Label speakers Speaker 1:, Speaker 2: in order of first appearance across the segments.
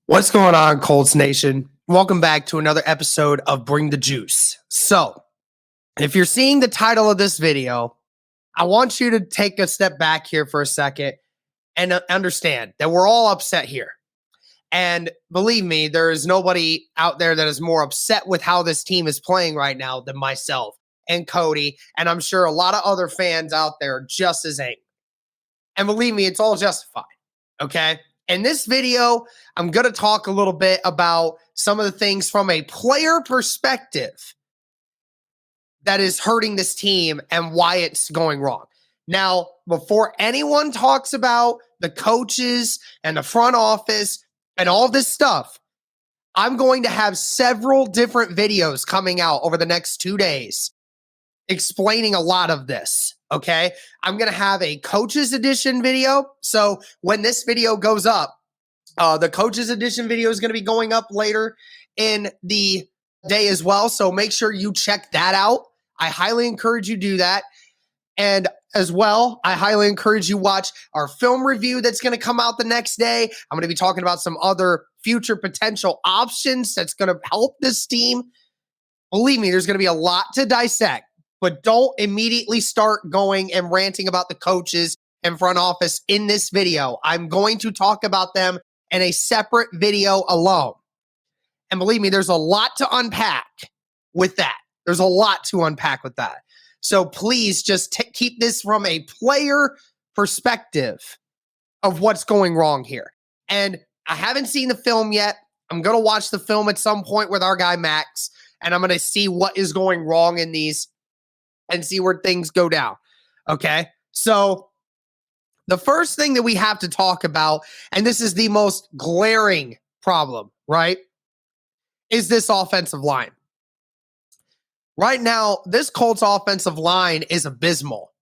Speaker 1: What's going on, Colts Nation? Welcome back to another episode of Bring the Juice. So, if you're seeing the title of this video, I want you to take a step back here for a second and understand that we're all upset here. And believe me, there is nobody out there that is more upset with how this team is playing right now than myself and Cody. And I'm sure a lot of other fans out there are just as angry. And believe me, it's all justified. Okay. In this video, I'm going to talk a little bit about some of the things from a player perspective that is hurting this team and why it's going wrong. Now, before anyone talks about the coaches and the front office and all this stuff, I'm going to have several different videos coming out over the next 2 days explaining a lot of this. Okay. I'm going to have a coaches edition video. So when this video goes up, the coaches edition video is going to be going up later in the day as well. So make sure you check that out. I highly encourage you do that. And as well, I highly encourage you watch our film review that's going to come out the next day. I'm going to be talking about some other future potential options that's going to help this team. Believe me, there's going to be a lot to dissect. But don't immediately start going and ranting about the coaches and front office in this video. I'm going to talk about them in a separate video alone. And believe me, there's a lot to unpack with that. There's a lot to unpack with that. So please just keep this from a player perspective of what's going wrong here. And I haven't seen the film yet. I'm going to watch the film at some point with our guy Max, and I'm going to see what is going wrong in these and see where things go down. Okay. So the first thing that we have to talk about, and this is the most glaring problem, right, is this offensive line. Right now, this Colts offensive line is abysmal.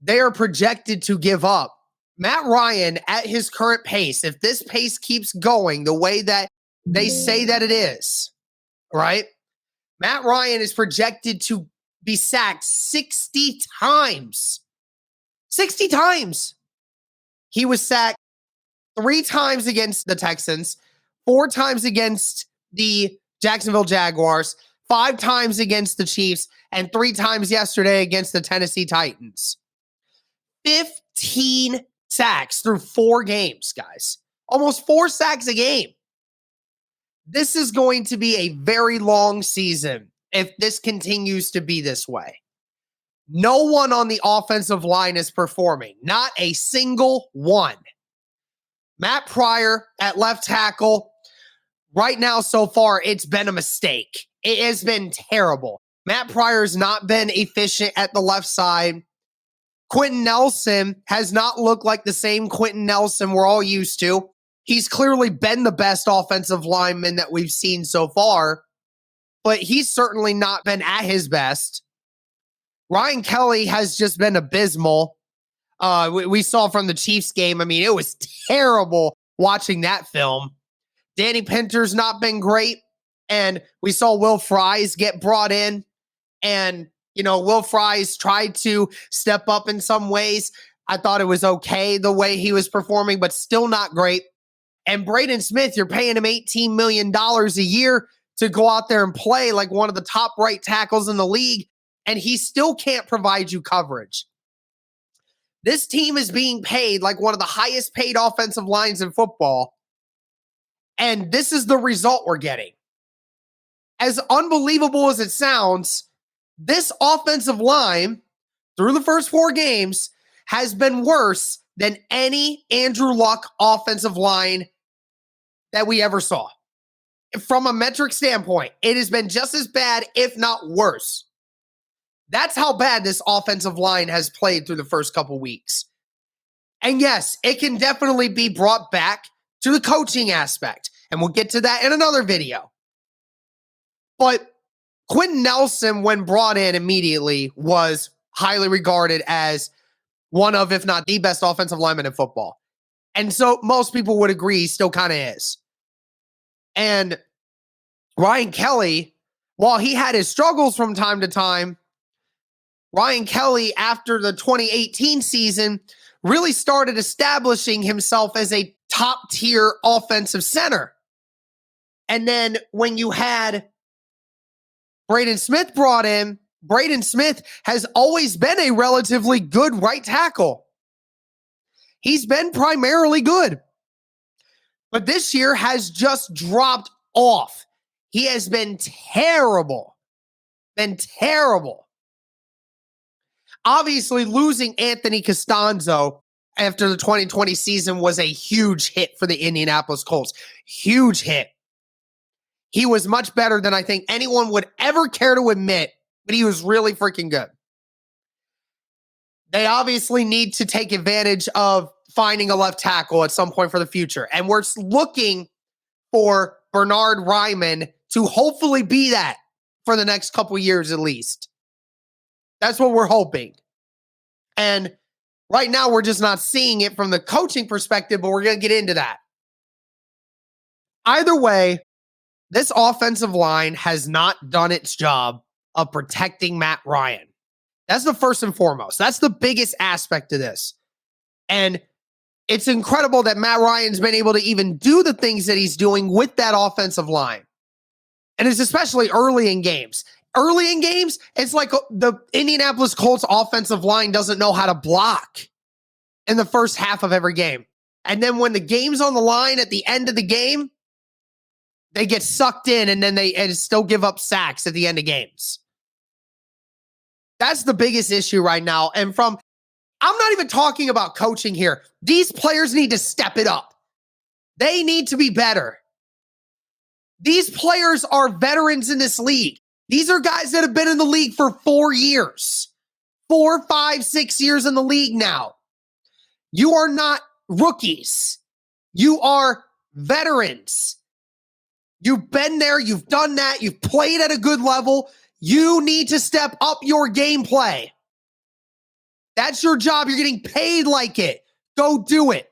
Speaker 1: They are projected to give up. Matt Ryan, at his current pace, if this pace keeps going the way that they say that it is, right, Matt Ryan is projected to be sacked 60 times. 60 times. He was sacked 3 times against the Texans, 4 times against the Jacksonville Jaguars, 5 times against the Chiefs, and 3 times yesterday against the Tennessee Titans. 15 sacks through 4 games, guys. Almost 4 sacks a game. This is going to be a very long season if this continues to be this way. No one on the offensive line is performing. Not a single one. Matt Pryor at left tackle. Right now, so far, it's been a mistake. It has been terrible. Matt Pryor's not been efficient at the left side. Quentin Nelson has not looked like the same Quentin Nelson we're all used to. He's clearly been the best offensive lineman that we've seen so far, but he's certainly not been at his best. Ryan Kelly has just been abysmal. We saw from the Chiefs game. I mean, it was terrible watching that film. Danny Pinter's not been great. And we saw Will Fries get brought in. And, Will Fries tried to step up in some ways. I thought it was okay the way he was performing, but still not great. And Braden Smith, you're paying him $18 million a year to go out there and play like one of the top right tackles in the league, and he still can't provide you coverage. This team is being paid like one of the highest paid offensive lines in football, and this is the result we're getting. As unbelievable as it sounds, this offensive line, through the first 4 games, has been worse than any Andrew Luck offensive line that we ever saw. From a metric standpoint, it has been just as bad, if not worse. That's how bad this offensive line has played through the first couple weeks. And yes, it can definitely be brought back to the coaching aspect. And we'll get to that in another video. But Quentin Nelson, when brought in immediately, was highly regarded as one of, if not the best offensive lineman in football. And so most people would agree he still kind of is. And Ryan Kelly, while he had his struggles from time to time, Ryan Kelly, after the 2018 season, really started establishing himself as a top-tier offensive center. And then when you had Braden Smith brought in, Braden Smith has always been a relatively good right tackle. He's been primarily good, but this year has just dropped off. He has been terrible. Obviously, losing Anthony Costanzo after the 2020 season was a huge hit for the Indianapolis Colts. Huge hit. He was much better than I think anyone would ever care to admit, but he was really freaking good. They obviously need to take advantage of finding a left tackle at some point for the future. And we're looking for Bernhard Raimann to hopefully be that for the next couple years at least. That's what we're hoping. And right now, we're just not seeing it from the coaching perspective, but we're going to get into that. Either way, this offensive line has not done its job of protecting Matt Ryan. That's the first and foremost. That's the biggest aspect of this. And it's incredible that Matt Ryan's been able to even do the things that he's doing with that offensive line. And it's especially early in games. Early in games, it's like the Indianapolis Colts offensive line doesn't know how to block in the first half of every game. And then when the game's on the line at the end of the game, they get sucked in and then they still give up sacks at the end of games. That's the biggest issue right now. And I'm not even talking about coaching here. These players need to step it up. They need to be better. These players are veterans in this league. These are guys that have been in the league for 4 years. 4, 5, 6 years in the league now. You are not rookies. You are veterans. You've been there. You've done that. You've played at a good level. You need to step up your gameplay. That's your job. You're getting paid like it. Go do it.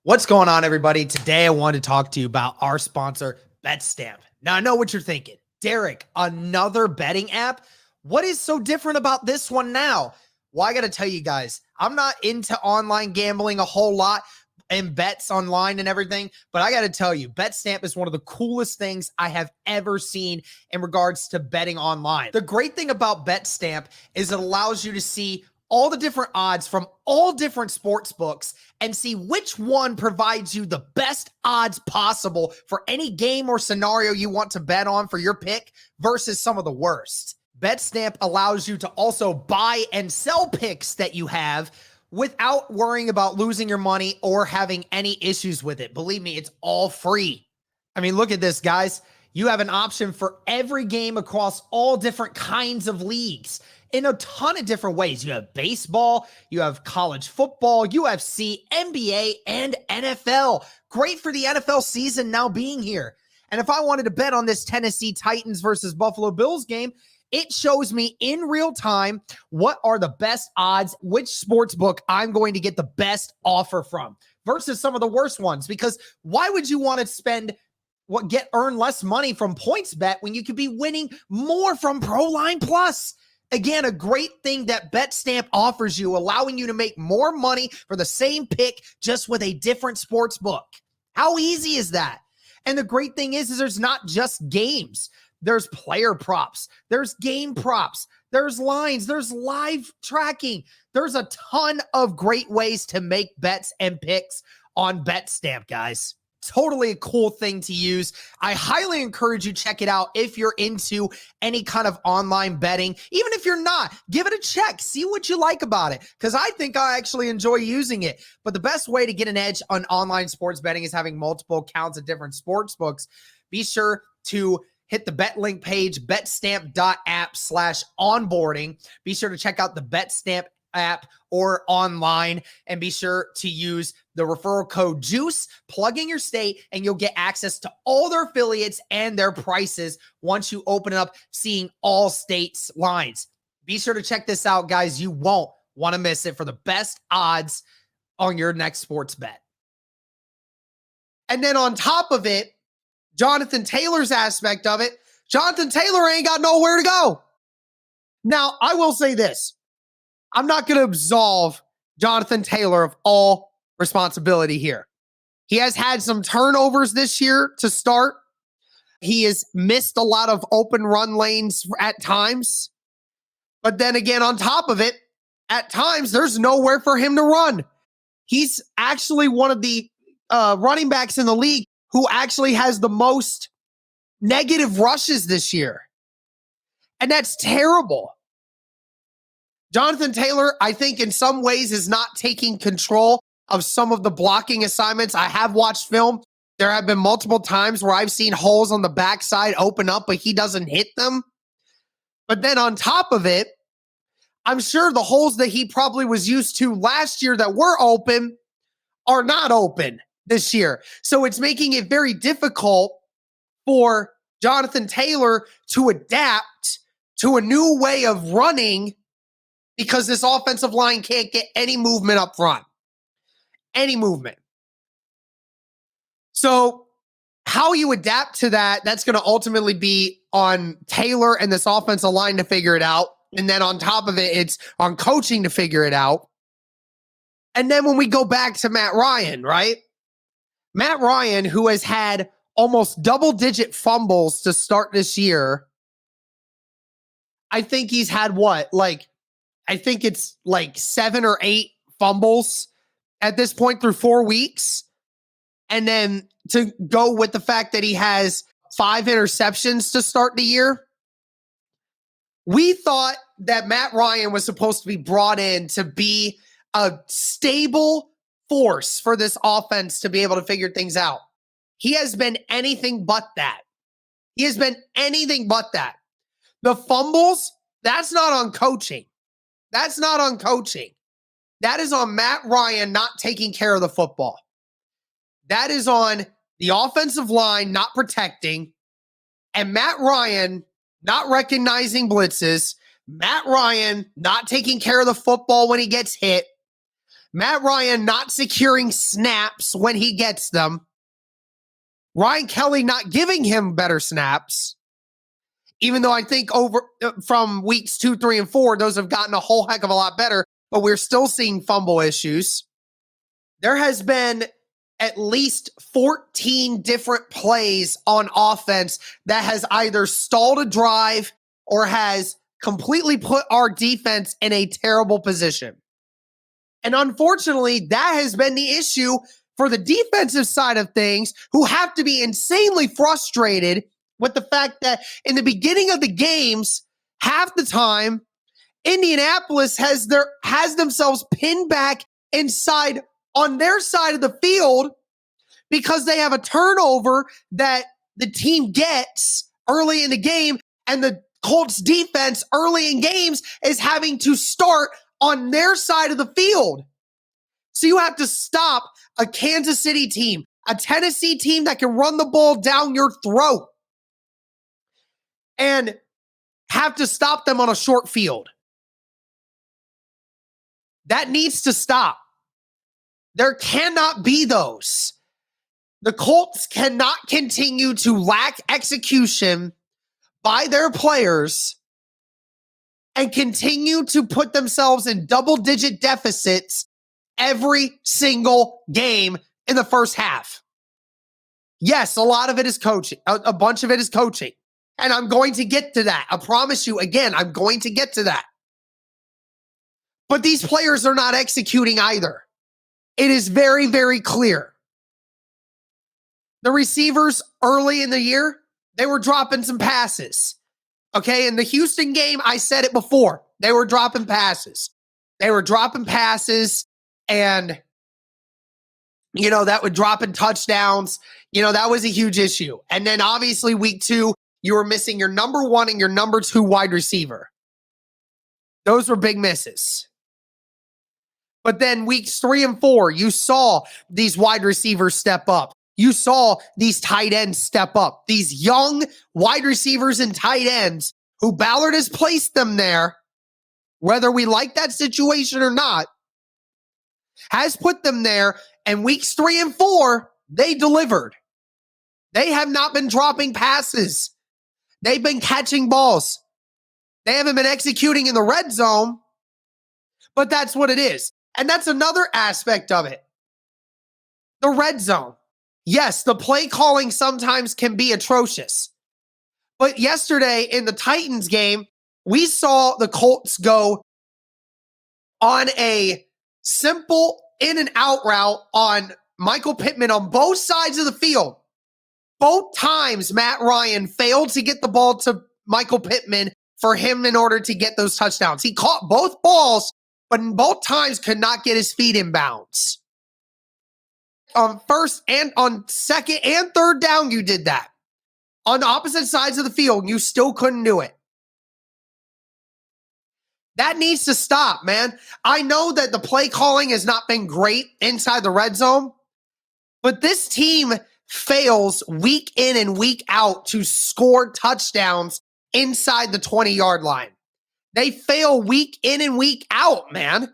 Speaker 1: What's going on, everybody? Today, I wanted to talk to you about our sponsor, BetStamp. Now, I know what you're thinking. Derek, another betting app? What is so different about this one now? Well, I got to tell you guys, I'm not into online gambling a whole lot and bets online and everything, but I got to tell you, BetStamp is one of the coolest things I have ever seen in regards to betting online. The great thing about BetStamp is it allows you to see all the different odds from all different sports books and see which one provides you the best odds possible for any game or scenario you want to bet on for your pick versus some of the worst. BetStamp allows you to also buy and sell picks that you have without worrying about losing your money or having any issues with it. Believe me, it's all free. I mean, look at this, guys. You have an option for every game across all different kinds of leagues in a ton of different ways. You have baseball, you have college football, UFC, NBA, and NFL. Great for the NFL season now being here. And if I wanted to bet on this Tennessee Titans versus Buffalo Bills game, it shows me in real time what are the best odds, which sports book I'm going to get the best offer from versus some of the worst ones. Because why would you want to earn less money from PointsBet when you could be winning more from ProLine Plus? Again, a great thing that BetStamp offers you, allowing you to make more money for the same pick just with a different sports book. How easy is that? And the great thing is there's not just games. There's player props. There's game props. There's lines. There's live tracking. There's a ton of great ways to make bets and picks on BetStamp, guys. Totally a cool thing to use. I highly encourage you to check it out if you're into any kind of online betting. Even if you're not, give it a check. See what you like about it, because I think I actually enjoy using it. But the best way to get an edge on online sports betting is having multiple accounts at different sports books. Be sure to hit the BetLink page, betstamp.app/onboarding. Be sure to check out the BetStamp app or online, and be sure to use the referral code JUICE, plug in your state, and you'll get access to all their affiliates and their prices once you open it up, seeing all states' lines. Be sure to check this out, guys. You won't want to miss it for the best odds on your next sports bet. And then on top of it, Jonathan Taylor's aspect of it, Jonathan Taylor ain't got nowhere to go. Now, I will say this. I'm not going to absolve Jonathan Taylor of all responsibility here. He has had some turnovers this year to start. he has missed a lot of open run lanes at times. But then again, on top of it, at times, there's nowhere for him to run. He's actually one of the running backs in the league who actually has the most negative rushes this year. And that's terrible. Jonathan Taylor, I think in some ways is not taking control of some of the blocking assignments. I have watched film. There have been multiple times where I've seen holes on the backside open up, but he doesn't hit them. But then on top of it, I'm sure the holes that he probably was used to last year that were open are not open this year. So it's making it very difficult for Jonathan Taylor to adapt to a new way of running because this offensive line can't get any movement up front. Any movement. So how you adapt to that, that's going to ultimately be on Taylor and this offensive line to figure it out. And then on top of it, it's on coaching to figure it out. And then when we go back to Matt Ryan, right? Matt Ryan, who has had almost double-digit fumbles to start this year. I think he's had I think it's like 7 or 8 fumbles at this point through 4 weeks. And then to go with the fact that he has 5 interceptions to start the year. We thought that Matt Ryan was supposed to be brought in to be a stable force for this offense to be able to figure things out. He has been anything but that. He has been anything but that. The fumbles, that's not on coaching. That's not on coaching. That is on Matt Ryan not taking care of the football. That is on the offensive line not protecting, and Matt Ryan not recognizing blitzes, Matt Ryan not taking care of the football when he gets hit, Matt Ryan not securing snaps when he gets them, Ryan Kelly not giving him better snaps, even though I think from weeks 2, 3, and 4, those have gotten a whole heck of a lot better, but we're still seeing fumble issues. There has been at least 14 different plays on offense that has either stalled a drive or has completely put our defense in a terrible position. And unfortunately, that has been the issue for the defensive side of things, who have to be insanely frustrated with the fact that in the beginning of the games, half the time, Indianapolis has themselves pinned back inside on their side of the field because they have a turnover that the team gets early in the game, and the Colts defense early in games is having to start on their side of the field. So you have to stop a Kansas City team, a Tennessee team that can run the ball down your throat, and have to stop them on a short field. That needs to stop. There cannot be those. The Colts cannot continue to lack execution by their players and continue to put themselves in double-digit deficits every single game in the first half. Yes, a lot of it is coaching. A bunch of it is coaching. And I'm going to get to that. I promise you, again, I'm going to get to that. But these players are not executing either. It is very, very clear. The receivers early in the year, they were dropping some passes. Okay, in the Houston game, I said it before. They were dropping passes. They were dropping passes, and, that would drop in touchdowns. That was a huge issue. And then obviously week 2, you were missing your number 1 and your number 2 wide receiver. Those were big misses. But then weeks 3 and 4, you saw these wide receivers step up. You saw these tight ends step up. These young wide receivers and tight ends who Ballard has placed them there, whether we like that situation or not, has put them there. And weeks 3 and 4, they delivered. They have not been dropping passes. They've been catching balls. They haven't been executing in the red zone, but that's what it is. And that's another aspect of it. The red zone. Yes, the play calling sometimes can be atrocious. But yesterday in the Titans game, we saw the Colts go on a simple in and out route on Michael Pittman on both sides of the field. Both times Matt Ryan failed to get the ball to Michael Pittman for him in order to get those touchdowns. He caught both balls, but in both times could not get his feet in bounds. On first and on second and third down, you did that. On the opposite sides of the field, you still couldn't do it. That needs to stop, man. I know that the play calling has not been great inside the red zone, but this team fails week in and week out to score touchdowns inside the 20-yard line. They fail week in and week out, man.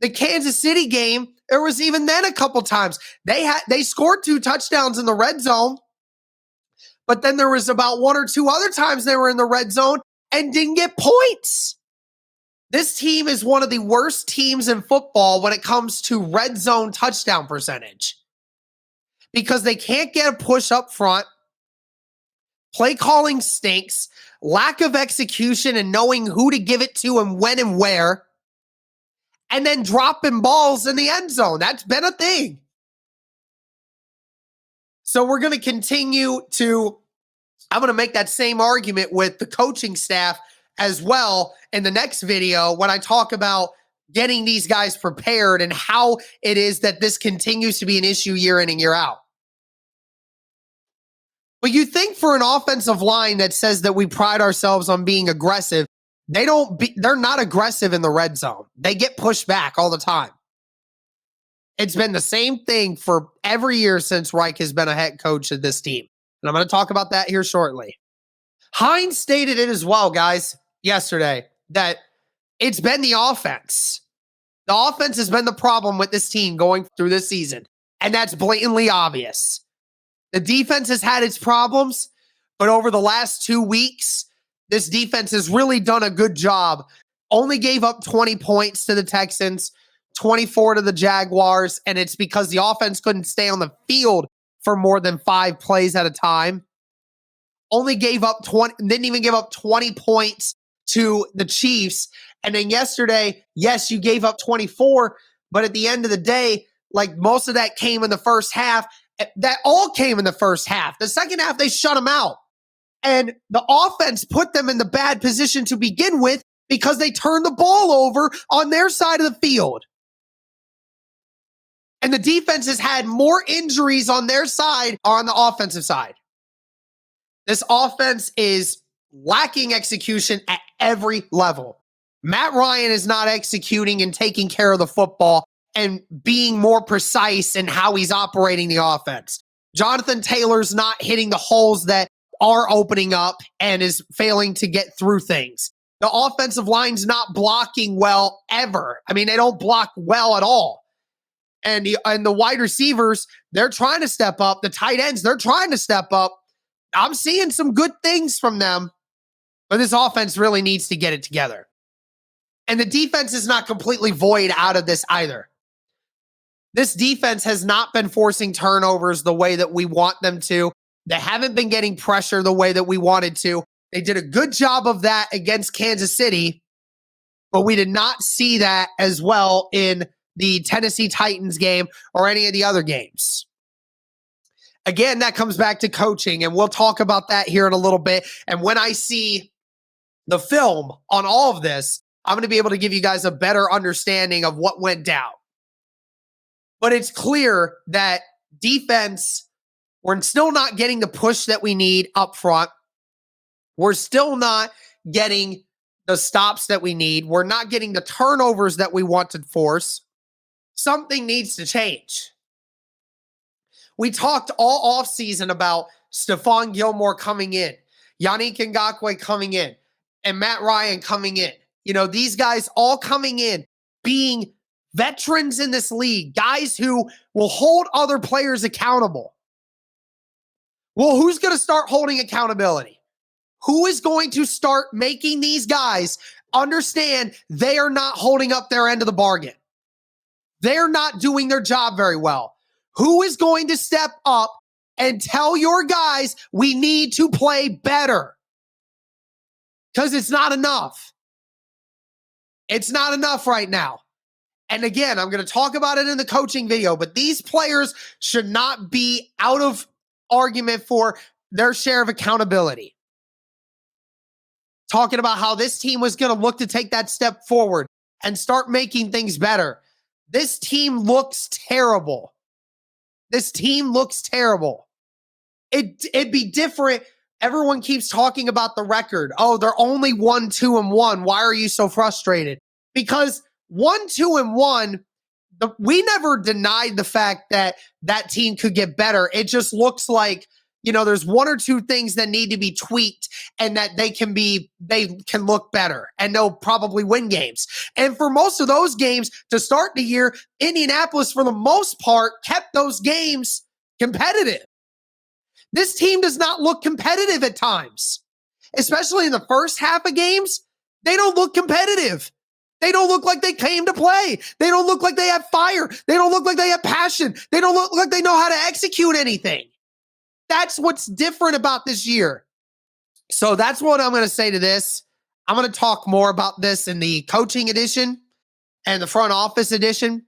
Speaker 1: The Kansas City game, there was even then a couple times. They scored 2 touchdowns in the red zone, but then there was about 1 or 2 other times they were in the red zone and didn't get points. This team is one of the worst teams in football when it comes to red zone touchdown percentage because they can't get a push up front. Play calling stinks. Lack of execution and knowing who to give it to and when and where. And then dropping balls in the end zone. That's been a thing. So we're going to continue to, I'm going to make that same argument with the coaching staff as well in the next video when I talk about getting these guys prepared and how it is that this continues to be an issue year in and year out. But you think for an offensive line that says that we pride ourselves on being aggressive, they're not aggressive in the red zone. They get pushed back all the time. It's been the same thing for every year since Reich has been a head coach of this team. And I'm going to talk about that here shortly. Hines stated it as well, guys, yesterday, that it's been the offense. The offense has been the problem with this team going through this season. And that's blatantly obvious. The defense has had its problems, but over the last 2 weeks, this defense has really done a good job. Only gave up 20 points to the Texans, 24 to the Jaguars, and it's because the offense couldn't stay on the field for more than 5 plays at a time. Only gave up 20, didn't even give up 20 points to the Chiefs. And then yesterday, yes, you gave up 24, but at the end of the day, like most of that came in the first half. That all came in the first half. The second half, they shut them out. And the offense put them in the bad position to begin with because they turned the ball over on their side of the field. And the defense has had more injuries on their side or on the offensive side. This offense is lacking execution at every level. Matt Ryan is not executing and taking care of the football and being more precise in how he's operating the offense. Jonathan Taylor's not hitting the holes that are opening up and is failing to get through things. The offensive line's not blocking well ever. I mean, they don't block well at all. And the wide receivers, they're trying to step up. The tight ends, they're trying to step up. I'm seeing some good things from them, but this offense really needs to get it together. And the defense is not completely void out of this either. This defense has not been forcing turnovers the way that we want them to. They haven't been getting pressure the way that we wanted to. They did a good job of that against Kansas City, but we did not see that as well in the Tennessee Titans game or any of the other games. Again, that comes back to coaching, and we'll talk about that here in a little bit. And when I see the film on all of this, I'm going to be able to give you guys a better understanding of what went down. But it's clear that defense, we're still not getting the push that we need up front. We're still not getting the stops that we need. We're not getting the turnovers that we want to force. Something needs to change. We talked all offseason about Stephon Gilmore coming in, Yannick Ngakoue coming in, and Matt Ryan coming in. You know, these guys all coming in, being veterans in this league, guys who will hold other players accountable. Well, who's going to start holding accountability? Who is going to start making these guys understand they are not holding up their end of the bargain? They're not doing their job very well. Who is going to step up and tell your guys we need to play better. Because it's not enough. It's not enough right now. And again, I'm going to talk about it in the coaching video, but these players should not be out of argument for their share of accountability. Talking about how this team was going to look to take that step forward and start making things better. This team looks terrible. This team looks terrible. It'd be different. Everyone keeps talking about the record. Oh, they're only 1-2-1. Why are you so frustrated? Because 1-2-1, we never denied the fact that that team could get better. It just looks like, there's one or two things that need to be tweaked and that they can look better and they'll probably win games. And for most of those games to start the year, Indianapolis, for the most part, kept those games competitive. This team does not look competitive at times, especially in the first half of games. They don't look competitive. They don't look like they came to play. They don't look like they have fire. They don't look like they have passion. They don't look like they know how to execute anything. That's what's different about this year. So that's what I'm going to say to this. I'm going to talk more about this in the coaching edition and the front office edition.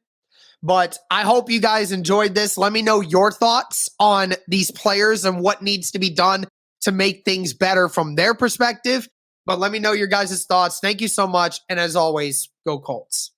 Speaker 1: But I hope you guys enjoyed this. Let me know your thoughts on these players and what needs to be done to make things better from their perspective. But let me know your guys' thoughts. Thank you so much. And as always, go Colts.